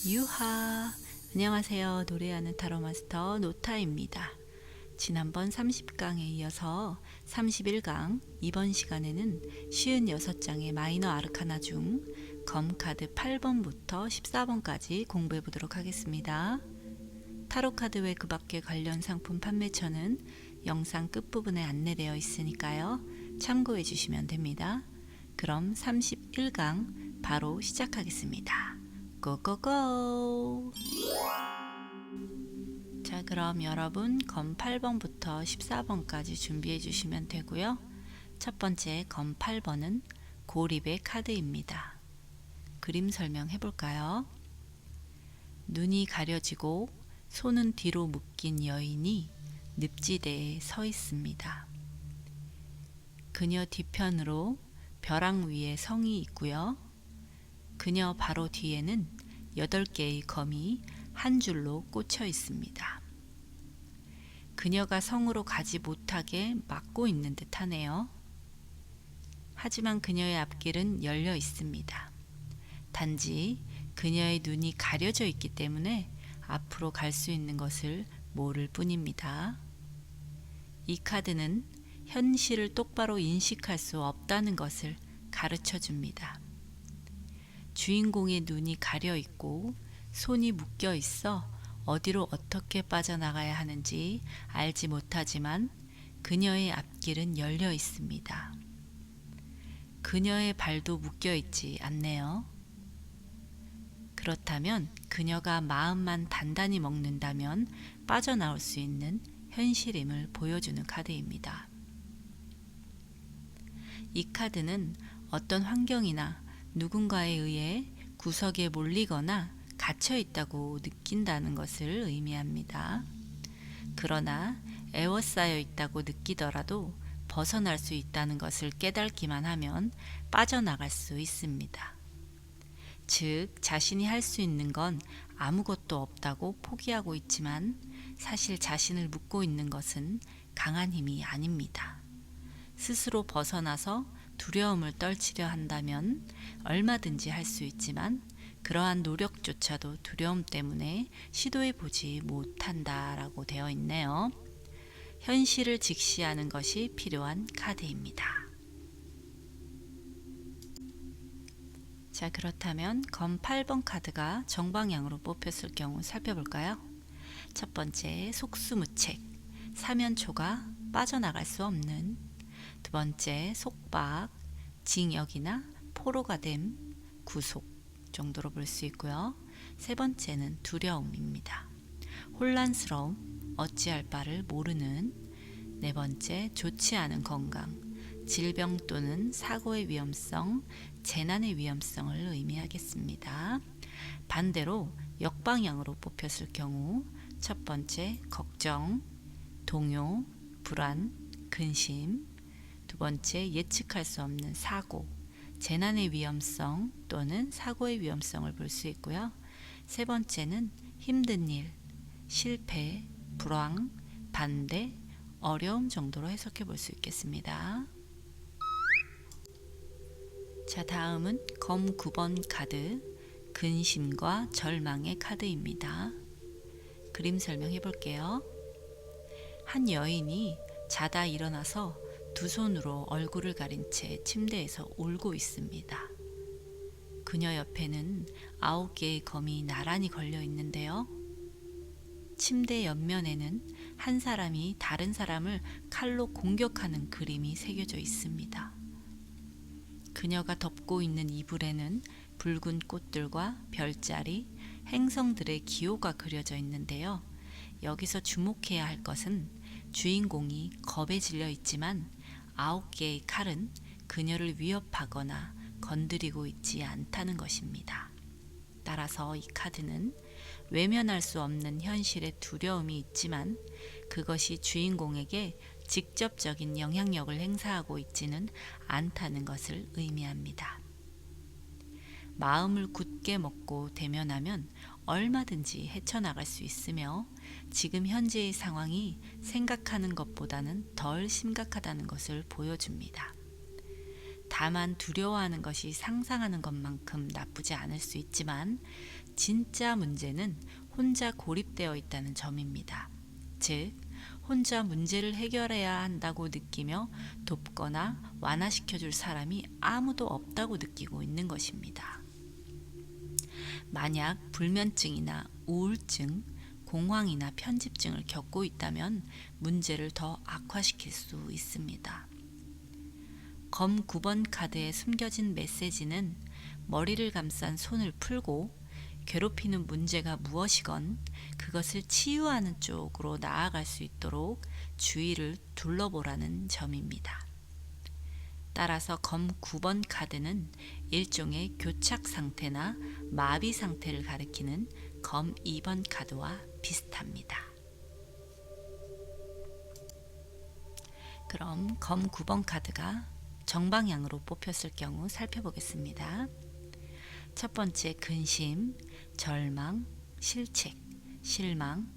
유하! 안녕하세요. 노래하는 타로 마스터 노타입니다. 지난번 30강에 이어서 31강 이번 시간에는 56장의 마이너 아르카나 중 검카드 8번부터 14번까지 공부해 보도록 하겠습니다. 타로카드 외 그 밖의 관련 상품 판매처는 영상 끝부분에 안내되어 있으니까요. 참고해 주시면 됩니다. 그럼 31강 바로 시작하겠습니다. 고고고! 자, 그럼 여러분 검 8번부터 14번까지 준비해 주시면 되고요. 첫 번째 검 8번은 고립의 카드입니다. 그림 설명해 볼까요? 눈이 가려지고 손은 뒤로 묶인 여인이 늪지대에 서 있습니다. 그녀 뒤편으로 벼랑 위에 성이 있고요. 그녀 바로 뒤에는 8개의 검이 한 줄로 꽂혀 있습니다. 그녀가 성으로 가지 못하게 막고 있는 듯 하네요. 하지만 그녀의 앞길은 열려 있습니다. 단지 그녀의 눈이 가려져 있기 때문에 앞으로 갈 수 있는 것을 모를 뿐입니다. 이 카드는 현실을 똑바로 인식할 수 없다는 것을 가르쳐 줍니다. 주인공의 눈이 가려 있고 손이 묶여 있어 어디로 어떻게 빠져나가야 하는지 알지 못하지만 그녀의 앞길은 열려 있습니다. 그녀의 발도 묶여 있지 않네요. 그렇다면 그녀가 마음만 단단히 먹는다면 빠져나올 수 있는 현실임을 보여주는 카드입니다. 이 카드는 어떤 환경이나 누군가에 의해 구석에 몰리거나 갇혀 있다고 느낀다는 것을 의미합니다. 그러나 에워싸여 있다고 느끼더라도 벗어날 수 있다는 것을 깨닫기만 하면 빠져나갈 수 있습니다. 즉, 자신이 할 수 있는 건 아무것도 없다고 포기하고 있지만 사실 자신을 묶고 있는 것은 강한 힘이 아닙니다. 스스로 벗어나서 두려움을 떨치려 한다면 얼마든지 할 수 있지만 그러한 노력조차도 두려움 때문에 시도해 보지 못한다라고 되어 있네요. 현실을 직시하는 것이 필요한 카드입니다. 자, 그렇다면 검 8번 카드가 정방향으로 뽑혔을 경우 살펴볼까요? 첫 번째, 속수무책, 사면초가 빠져나갈 수 없는. 두 번째, 속박, 징역이나 포로가 됨, 구속 정도로 볼 수 있고요. 세 번째는 두려움입니다. 혼란스러움, 어찌할 바를 모르는. 네 번째, 좋지 않은 건강, 질병 또는 사고의 위험성, 재난의 위험성을 의미하겠습니다. 반대로 역방향으로 뽑혔을 경우 첫 번째, 걱정, 동요, 불안, 근심. 두 번째, 예측할 수 없는 사고, 재난의 위험성 또는 사고의 위험성을 볼 수 있고요. 세 번째는 힘든 일, 실패, 불황, 반대, 어려움 정도로 해석해 볼 수 있겠습니다. 자, 다음은 검 9번 카드, 근심과 절망의 카드입니다. 그림 설명해 볼게요. 한 여인이 자다 일어나서 두 손으로 얼굴을 가린 채 침대에서 울고 있습니다. 그녀 옆에는 9개의 검이 나란히 걸려 있는데요. 침대 옆면에는 한 사람이 다른 사람을 칼로 공격하는 그림이 새겨져 있습니다. 그녀가 덮고 있는 이불에는 붉은 꽃들과 별자리, 행성들의 기호가 그려져 있는데요. 여기서 주목해야 할 것은 주인공이 겁에 질려 있지만 9개의 칼은 그녀를 위협하거나 건드리고 있지 않다는 것입니다. 따라서 이 카드는 외면할 수 없는 현실의 두려움이 있지만 그것이 주인공에게 직접적인 영향력을 행사하고 있지는 않다는 것을 의미합니다. 마음을 굳게 먹고 대면하면 얼마든지 헤쳐나갈 수 있으며 지금 현재의 상황이 생각하는 것보다는 덜 심각하다는 것을 보여줍니다. 다만 두려워하는 것이 상상하는 것만큼 나쁘지 않을 수 있지만 진짜 문제는 혼자 고립되어 있다는 점입니다. 즉, 혼자 문제를 해결해야 한다고 느끼며 돕거나 완화시켜줄 사람이 아무도 없다고 느끼고 있는 것입니다. 만약 불면증이나 우울증, 공황이나 편집증을 겪고 있다면 문제를 더 악화시킬 수 있습니다. 검 9번 카드에 숨겨진 메시지는 머리를 감싼 손을 풀고 괴롭히는 문제가 무엇이건 그것을 치유하는 쪽으로 나아갈 수 있도록 주위를 둘러보라는 점입니다. 따라서 검 9번 카드는 일종의 교착 상태나 마비 상태를 가리키는 검 2번 카드와 비슷합니다. 그럼 검 9번 카드가 정방향으로 뽑혔을 경우 살펴보겠습니다. 첫 번째 근심, 절망, 실책, 실망,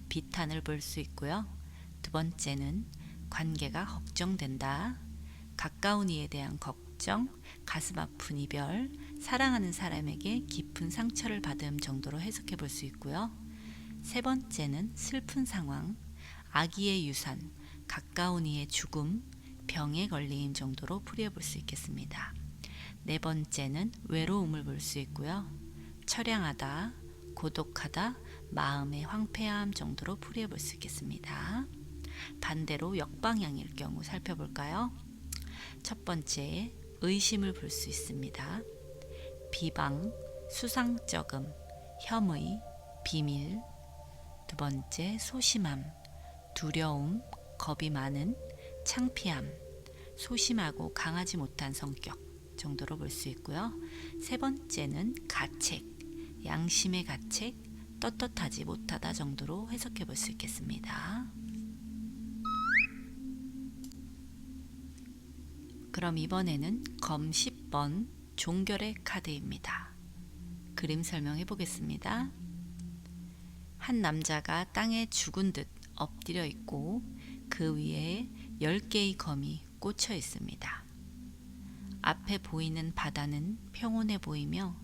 비탄을 볼 수 있고요. 두 번째는 관계가 걱정된다, 가까운 이에 대한 걱정, 가슴 아픈 이별, 사랑하는 사람에게 깊은 상처를 받음 정도로 해석해 볼 수 있고요. 세 번째는 슬픈 상황, 아기의 유산, 가까운 이의 죽음, 병에 걸림 정도로 풀이해 볼 수 있겠습니다. 네 번째는 외로움을 볼 수 있고요. 처량하다, 고독하다, 마음의 황폐함 정도로 풀이해 볼 수 있겠습니다. 반대로 역방향일 경우 살펴볼까요? 첫 번째, 의심을 볼 수 있습니다. 비방, 수상쩍음, 혐의, 비밀. 두 번째, 소심함, 두려움, 겁이 많은, 창피함, 소심하고 강하지 못한 성격 정도로 볼 수 있고요. 세 번째는 가책, 양심의 가책, 떳떳하지 못하다 정도로 해석해 볼 수 있겠습니다. 그럼 이번에는 검 10번 종결의 카드입니다. 그림 설명해 보겠습니다. 한 남자가 땅에 죽은 듯 엎드려 있고 그 위에 10개의 검이 꽂혀 있습니다. 앞에 보이는 바다는 평온해 보이며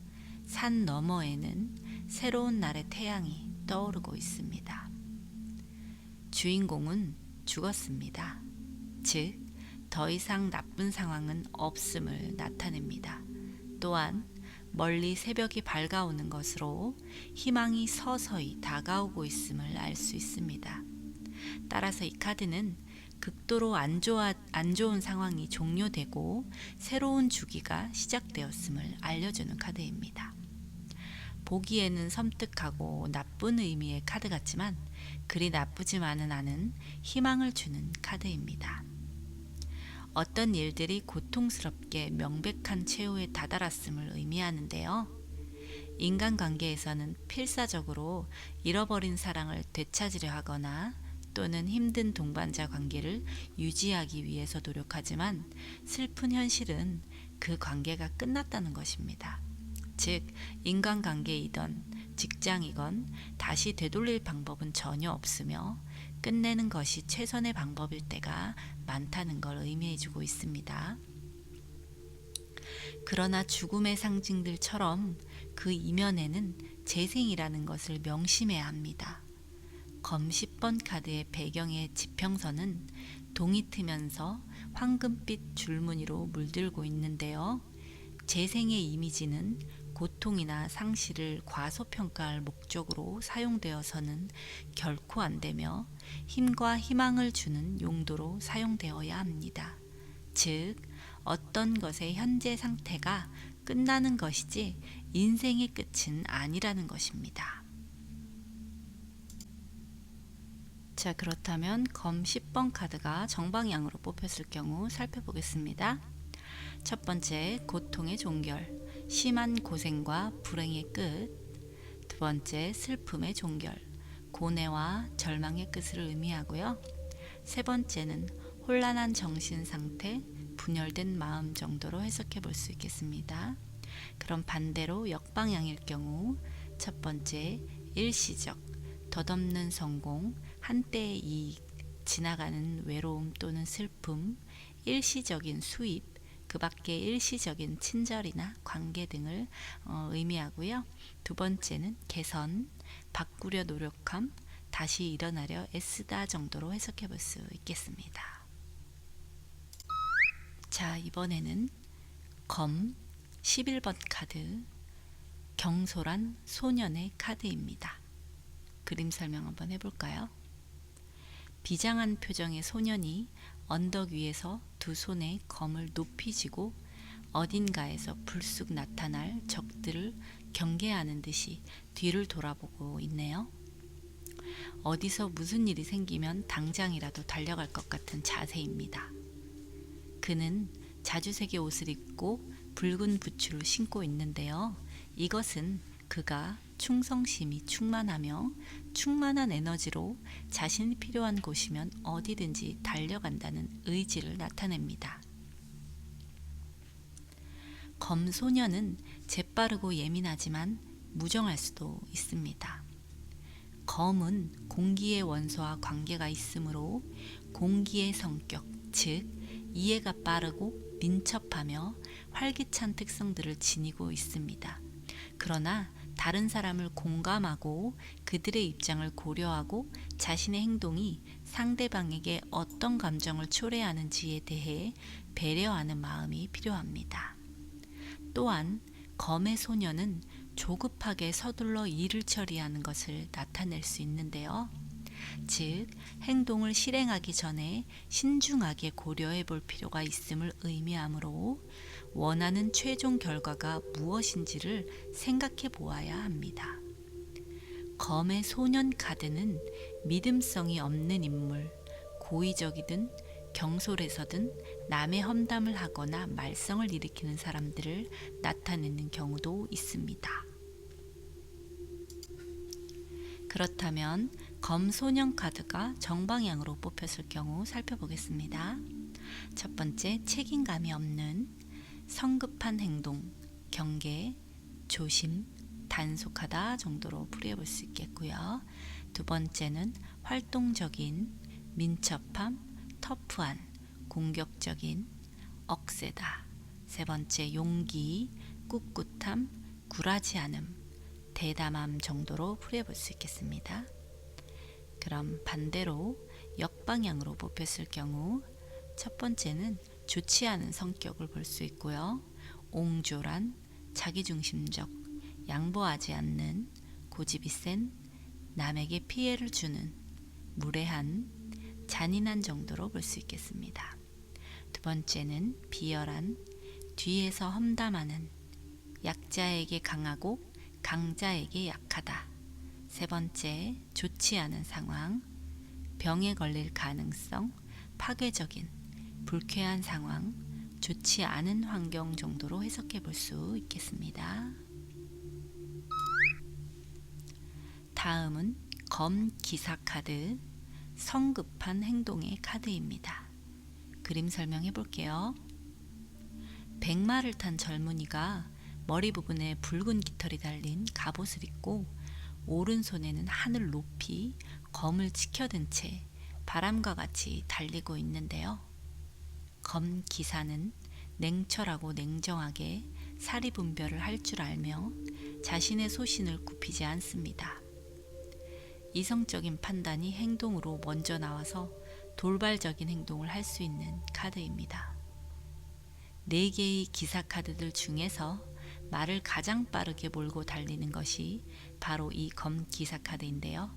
산 너머에는 새로운 날의 태양이 떠오르고 있습니다. 주인공은 죽었습니다. 즉, 더 이상 나쁜 상황은 없음을 나타냅니다. 또한 멀리 새벽이 밝아오는 것으로 희망이 서서히 다가오고 있음을 알 수 있습니다. 따라서 이 카드는 극도로 안 좋은 상황이 종료되고 새로운 주기가 시작되었음을 알려주는 카드입니다. 보기에는 섬뜩하고 나쁜 의미의 카드 같지만 그리 나쁘지만은 않은 희망을 주는 카드입니다. 어떤 일들이 고통스럽게 명백한 최후에 다다랐음을 의미하는데요. 인간관계에서는 필사적으로 잃어버린 사랑을 되찾으려 하거나 또는 힘든 동반자 관계를 유지하기 위해서 노력하지만 슬픈 현실은 그 관계가 끝났다는 것입니다. 즉, 인간관계이건 직장이건 다시 되돌릴 방법은 전혀 없으며 끝내는 것이 최선의 방법일 때가 많다는 걸 의미해주고 있습니다. 그러나 죽음의 상징들처럼 그 이면에는 재생이라는 것을 명심해야 합니다. 검 10번 카드의 배경의 지평선은 동이 트면서 황금빛 줄무늬로 물들고 있는데요. 재생의 이미지는 고통이나 상실을 과소평가할 목적으로 사용되어서는 결코 안 되며 힘과 희망을 주는 용도로 사용되어야 합니다. 즉, 어떤 것의 현재 상태가 끝나는 것이지 인생의 끝은 아니라는 것입니다. 자, 그렇다면 검 10번 카드가 정방향으로 뽑혔을 경우 살펴보겠습니다. 첫 번째, 고통의 종결, 심한 고생과 불행의 끝. 두 번째, 슬픔의 종결, 고뇌와 절망의 끝을 의미하고요. 세 번째는 혼란한 정신 상태, 분열된 마음 정도로 해석해 볼 수 있겠습니다. 그럼 반대로 역방향일 경우 첫 번째, 일시적, 덧없는 성공, 한때의 이익, 지나가는 외로움 또는 슬픔, 일시적인 수입, 그 밖에 일시적인 친절이나 관계 등을 의미하고요. 두 번째는 개선, 바꾸려 노력함, 다시 일어나려 애쓰다 정도로 해석해 볼 수 있겠습니다. 자, 이번에는 검 11번 카드, 경솔한 소년의 카드입니다. 그림 설명 한번 해볼까요? 비장한 표정의 소년이 언덕 위에서 두 손에 검을 높이 쥐고 어딘가에서 불쑥 나타날 적들을 경계하는 듯이 뒤를 돌아보고 있네요. 어디서 무슨 일이 생기면 당장이라도 달려갈 것 같은 자세입니다. 그는 자주색의 옷을 입고 붉은 부츠를 신고 있는데요. 이것은 그가 충성심이 충만하며 충만한 에너지로 자신이 필요한 곳이면 어디든지 달려간다는 의지를 나타냅니다. 검소년은 재빠르고 예민하지만 무정할 수도 있습니다. 검은 공기의 원소와 관계가 있으므로 공기의 성격, 즉 이해가 빠르고 민첩하며 활기찬 특성들을 지니고 있습니다. 그러나 다른 사람을 공감하고 그들의 입장을 고려하고 자신의 행동이 상대방에게 어떤 감정을 초래하는지에 대해 배려하는 마음이 필요합니다. 또한 검의 소년은 조급하게 서둘러 일을 처리하는 것을 나타낼 수 있는데요. 즉, 행동을 실행하기 전에 신중하게 고려해 볼 필요가 있음을 의미하므로 원하는 최종 결과가 무엇인지를 생각해 보아야 합니다. 검의 소년 카드는 믿음성이 없는 인물, 고의적이든 경솔해서든 남의 험담을 하거나 말썽을 일으키는 사람들을 나타내는 경우도 있습니다. 그렇다면 검소년 카드가 정방향으로 뽑혔을 경우 살펴보겠습니다. 첫 번째, 책임감이 없는, 성급한 행동, 경계, 조심, 단속하다 정도로 풀이해볼 수 있겠고요. 두 번째는 활동적인, 민첩함, 터프한, 공격적인, 억세다. 세 번째, 용기, 꿋꿋함, 굴하지 않음, 대담함 정도로 풀이해볼 수 있겠습니다. 그럼 반대로 역방향으로 뽑혔을 경우 첫 번째는 좋지 않은 성격을 볼 수 있고요. 옹졸한, 자기중심적, 양보하지 않는, 고집이 센, 남에게 피해를 주는, 무례한, 잔인한 정도로 볼 수 있겠습니다. 두 번째는 비열한, 뒤에서 험담하는, 약자에게 강하고 강자에게 약하다. 세 번째, 좋지 않은 상황, 병에 걸릴 가능성, 파괴적인, 불쾌한 상황, 좋지 않은 환경 정도로 해석해 볼 수 있겠습니다. 다음은 검 기사 카드, 성급한 행동의 카드입니다. 그림 설명해 볼게요. 백마를 탄 젊은이가 머리 부분에 붉은 깃털이 달린 갑옷을 입고 오른손에는 하늘 높이 검을 치켜든 채 바람과 같이 달리고 있는데요. 검 기사는 냉철하고 냉정하게 사리 분별을 할 줄 알며 자신의 소신을 굽히지 않습니다. 이성적인 판단이 행동으로 먼저 나와서 돌발적인 행동을 할 수 있는 카드입니다. 4개의 기사 카드들 중에서 말을 가장 빠르게 몰고 달리는 것이 바로 이 검 기사 카드인데요.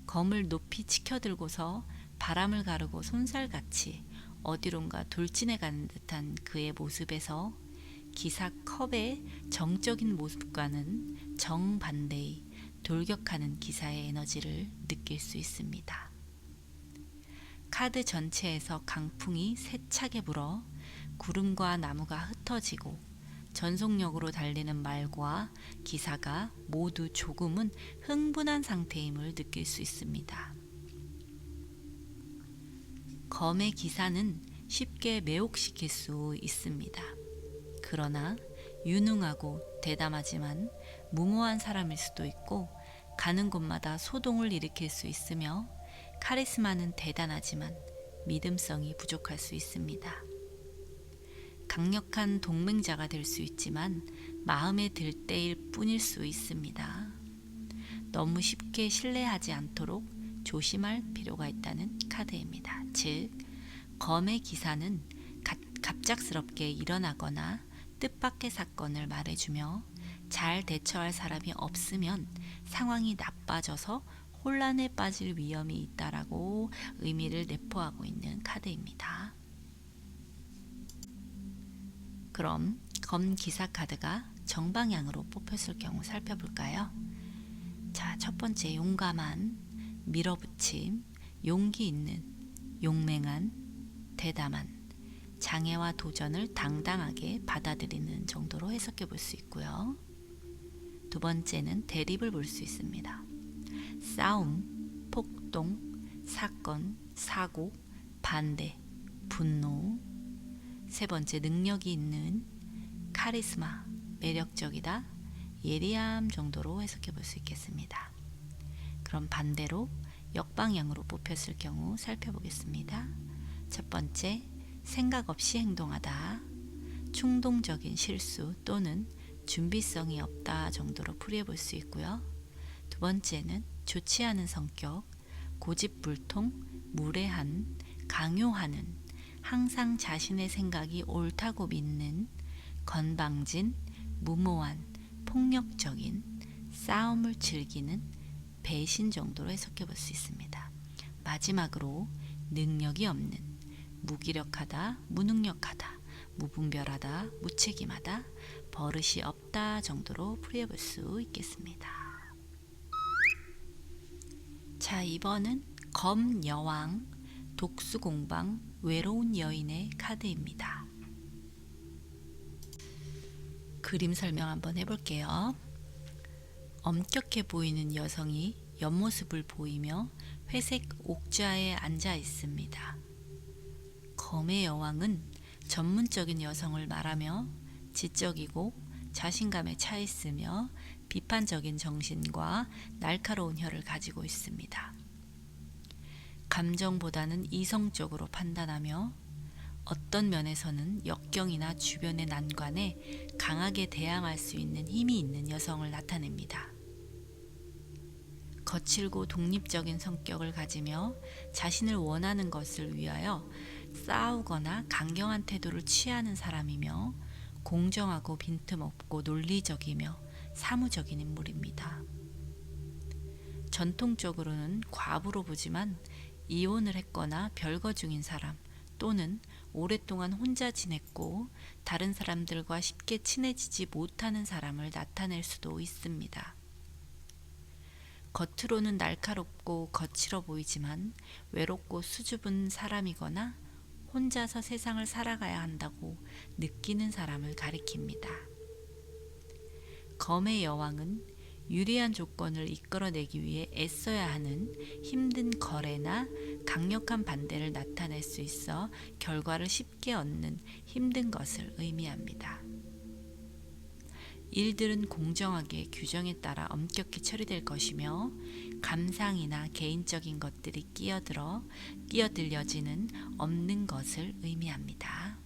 검을 높이 치켜들고서 바람을 가르고 손살같이 어디론가 돌진해 가는 듯한 그의 모습에서 기사 컵의 정적인 모습과는 정반대의 돌격하는 기사의 에너지를 느낄 수 있습니다. 카드 전체에서 강풍이 세차게 불어 구름과 나무가 흩어지고 전속력으로 달리는 말과 기사가 모두 조금은 흥분한 상태임을 느낄 수 있습니다. 검의 기사는 쉽게 매혹시킬 수 있습니다. 그러나 유능하고 대담하지만 무모한 사람일 수도 있고 가는 곳마다 소동을 일으킬 수 있으며 카리스마는 대단하지만 믿음성이 부족할 수 있습니다. 강력한 동맹자가 될 수 있지만 마음에 들 때일 뿐일 수 있습니다. 너무 쉽게 신뢰하지 않도록 조심할 필요가 있다는 카드입니다. 즉, 검의 기사는 갑작스럽게 일어나거나 뜻밖의 사건을 말해주며 잘 대처할 사람이 없으면 상황이 나빠져서 혼란에 빠질 위험이 있다라고 의미를 내포하고 있는 카드입니다. 그럼 검 기사 카드가 정방향으로 뽑혔을 경우 살펴볼까요? 자, 첫 번째 용감한, 밀어붙임, 용기 있는, 용맹한, 대담한, 장애와 도전을 당당하게 받아들이는 정도로 해석해 볼 수 있고요. 두 번째는 대립을 볼 수 있습니다. 싸움, 폭동, 사건, 사고, 반대, 분노. 세 번째, 능력이 있는, 카리스마, 매력적이다, 예리함 정도로 해석해 볼 수 있겠습니다. 그럼 반대로 역방향으로 뽑혔을 경우 살펴보겠습니다. 첫 번째, 생각 없이 행동하다, 충동적인 실수 또는 준비성이 없다 정도로 풀이해 볼 수 있고요. 두 번째는 좋지 않은 성격, 고집불통, 무례한, 강요하는, 항상 자신의 생각이 옳다고 믿는, 건방진, 무모한, 폭력적인, 싸움을 즐기는, 배신 정도로 해석해 볼 수 있습니다. 마지막으로 능력이 없는, 무기력하다, 무능력하다, 무분별하다, 무책임하다, 버릇이 없다 정도로 풀이해 볼 수 있겠습니다. 자, 2번은 검여왕, 독수공방, 외로운 여인의 카드입니다. 그림 설명 한번 해볼게요. 엄격해 보이는 여성이 옆모습을 보이며 회색 옥좌에 앉아 있습니다. 검의 여왕은 전문적인 여성을 말하며 지적이고 자신감에 차 있으며 비판적인 정신과 날카로운 혀를 가지고 있습니다. 감정보다는 이성적으로 판단하며 어떤 면에서는 역경이나 주변의 난관에 강하게 대항할 수 있는 힘이 있는 여성을 나타냅니다. 거칠고 독립적인 성격을 가지며 자신을 원하는 것을 위하여 싸우거나 강경한 태도를 취하는 사람이며 공정하고 빈틈없고 논리적이며 사무적인 인물입니다. 전통적으로는 과부로 보지만 이혼을 했거나 별거 중인 사람 또는 오랫동안 혼자 지냈고 다른 사람들과 쉽게 친해지지 못하는 사람을 나타낼 수도 있습니다. 겉으로는 날카롭고 거칠어 보이지만 외롭고 수줍은 사람이거나 혼자서 세상을 살아가야 한다고 느끼는 사람을 가리킵니다. 검의 여왕은 유리한 조건을 이끌어내기 위해 애써야 하는 힘든 거래나 강력한 반대를 나타낼 수 있어 결과를 쉽게 얻는 힘든 것을 의미합니다. 일들은 공정하게 규정에 따라 엄격히 처리될 것이며 감상이나 개인적인 것들이 끼어들려지는 없는 것을 의미합니다.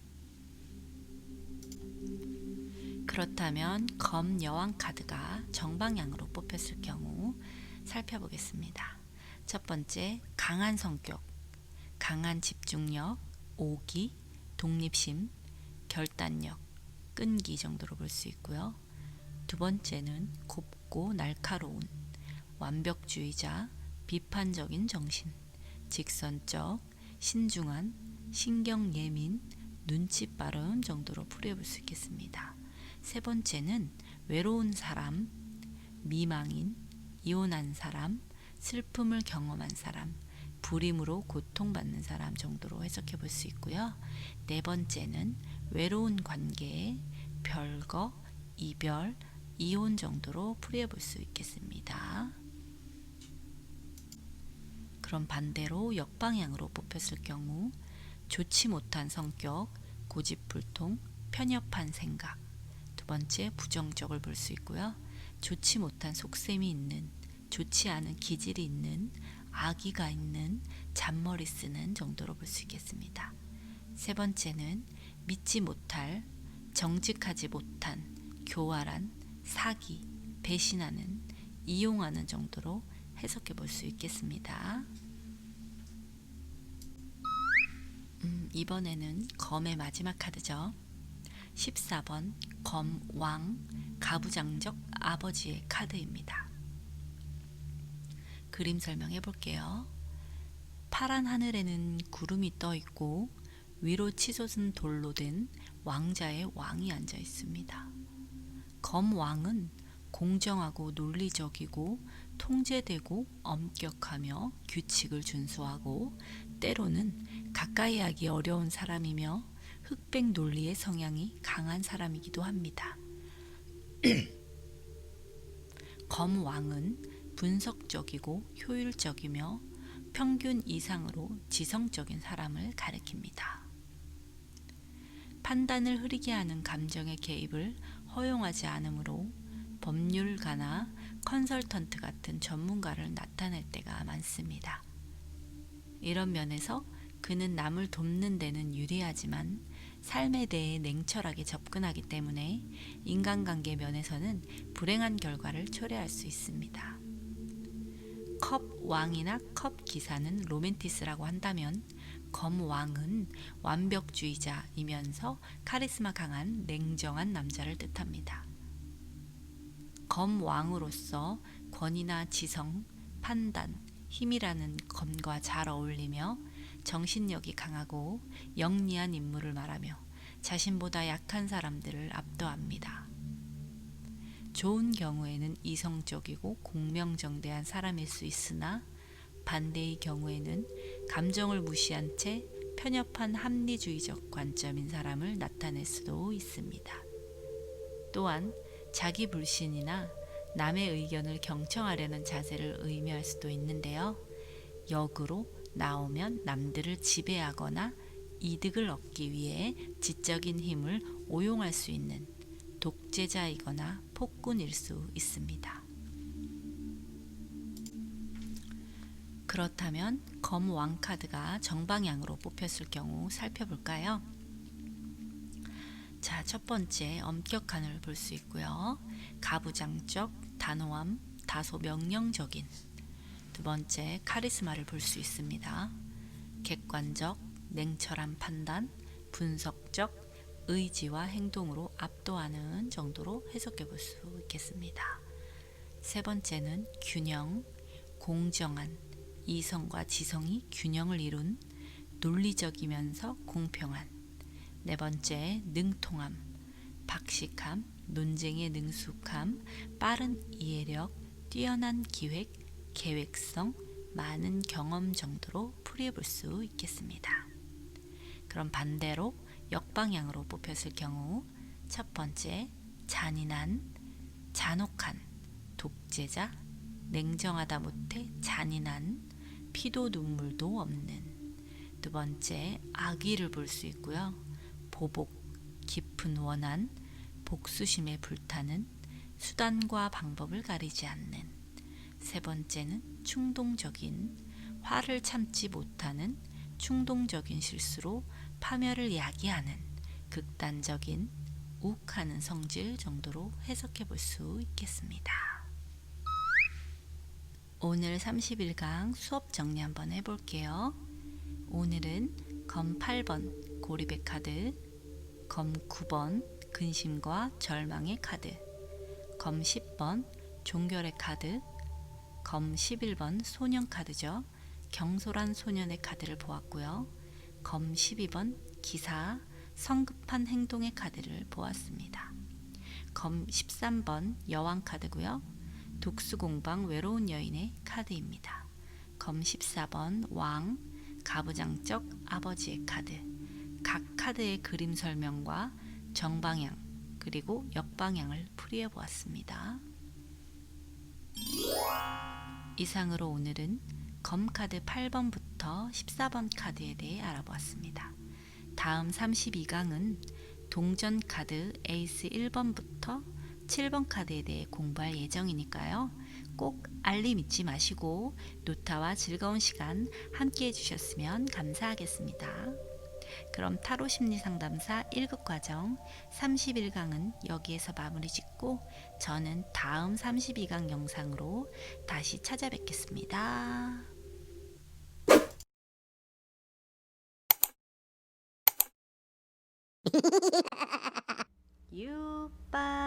그렇다면 검 여왕 카드가 정방향으로 뽑혔을 경우 살펴보겠습니다. 첫 번째, 강한 성격, 강한 집중력, 오기, 독립심, 결단력, 끈기 정도로 볼 수 있고요. 두 번째는 곱고 날카로운, 완벽주의자, 비판적인 정신, 직선적, 신중한, 신경 예민, 눈치 빠름 정도로 풀이해볼 수 있겠습니다. 세 번째는 외로운 사람, 미망인, 이혼한 사람, 슬픔을 경험한 사람, 불임으로 고통받는 사람 정도로 해석해 볼 수 있고요. 네 번째는 외로운 관계, 별거, 이별, 이혼 정도로 풀이해 볼 수 있겠습니다. 그럼 반대로 역방향으로 뽑혔을 경우 좋지 못한 성격, 고집불통, 편협한 생각. 두 번째 부정적을 볼 수 있고요. 좋지 못한 속셈이 있는, 좋지 않은 기질이 있는, 악의가 있는, 잔머리 쓰는 정도로 볼 수 있겠습니다. 세 번째는 믿지 못할, 정직하지 못한, 교활한, 사기, 배신하는, 이용하는 정도로 해석해 볼 수 있겠습니다. 이번에는 검의 마지막 카드죠. 14번 검, 왕, 가부장적 아버지의 카드입니다. 그림 설명해 볼게요. 파란 하늘에는 구름이 떠 있고 위로 치솟은 돌로 된 왕자의 왕이 앉아 있습니다. 검왕은 공정하고 논리적이고 통제되고 엄격하며 규칙을 준수하고 때로는 가까이 하기 어려운 사람이며 흑백 논리의 성향이 강한 사람이기도 합니다. 검왕은 분석적이고 효율적이며 평균 이상으로 지성적인 사람을 가리킵니다. 판단을 흐리게 하는 감정의 개입을 허용하지 않으므로 법률가나 컨설턴트 같은 전문가를 나타낼 때가 많습니다. 이런 면에서 그는 남을 돕는 데는 유리하지만 삶에 대해 냉철하게 접근하기 때문에 인간관계 면에서는 불행한 결과를 초래할 수 있습니다. 컵 왕이나 컵 기사는 로맨티스라고 한다면 검 왕은 완벽주의자이면서 카리스마 강한 냉정한 남자를 뜻합니다. 검 왕으로서 권위나 지성, 판단, 힘이라는 검과 잘 어울리며 정신력이 강하고 영리한 인물을 말하며 자신보다 약한 사람들을 압도합니다. 좋은 경우에는 이성적이고 공명정대한 사람일 수 있으나 반대의 경우에는 감정을 무시한 채 편협한 합리주의적 관점인 사람을 나타낼 수도 있습니다. 또한 자기 불신이나 남의 의견을 경청하려는 자세를 의미할 수도 있는데요. 역으로 나오면 남들을 지배하거나 이득을 얻기 위해 지적인 힘을 오용할 수 있는 독재자이거나 폭군일 수 있습니다. 그렇다면 검 왕 카드가 정방향으로 뽑혔을 경우 살펴볼까요? 자, 첫 번째 엄격한을 볼 수 있고요. 가부장적, 단호함, 다소 명령적인. 두 번째 카리스마를 볼 수 있습니다. 객관적, 냉철한 판단, 분석적, 의지와 행동으로 압도하는 정도로 해석해 볼 수 있겠습니다. 세 번째는 균형, 공정한, 이성과 지성이 균형을 이룬 논리적이면서 공평한. 네 번째 능통함, 박식함, 논쟁에 능숙함, 빠른 이해력, 뛰어난 기획, 계획성, 많은 경험 정도로 풀이해 볼 수 있겠습니다. 그럼 반대로 역방향으로 뽑혔을 경우 첫 번째 잔인한, 잔혹한, 독재자, 냉정하다 못해 잔인한, 피도 눈물도 없는. 두 번째 악의를 볼 수 있고요. 보복, 깊은 원한, 복수심에 불타는, 수단과 방법을 가리지 않는. 세 번째는 충동적인, 화를 참지 못하는, 충동적인 실수로 파멸을 야기하는, 극단적인, 욱하는 성질 정도로 해석해 볼 수 있겠습니다. 오늘 30일강 수업 정리 한번 해볼게요. 오늘은 검 8번 고리백 카드, 검 9번 근심과 절망의 카드, 검 10번 종결의 카드, 검 11번 소년 카드죠. 경솔한 소년의 카드를 보았고요. 검 12번 기사, 성급한 행동의 카드를 보았습니다. 검 13번 여왕 카드고요. 독수공방 외로운 여인의 카드입니다. 검 14번 왕, 가부장적 아버지의 카드, 각 카드의 그림 설명과 정방향 그리고 역방향을 풀이해 보았습니다. 이상으로 오늘은 검 카드 8번부터 14번 카드에 대해 알아보았습니다. 다음 32강은 동전 카드 에이스 1번부터 7번 카드에 대해 공부할 예정이니까요. 꼭 알림 잊지 마시고 노타와 즐거운 시간 함께 해주셨으면 감사하겠습니다. 그럼 타로 심리 상담사 1급 과정 31강은 여기에서 마무리 짓고 저는 다음 32강 영상으로 다시 찾아뵙겠습니다. 유빠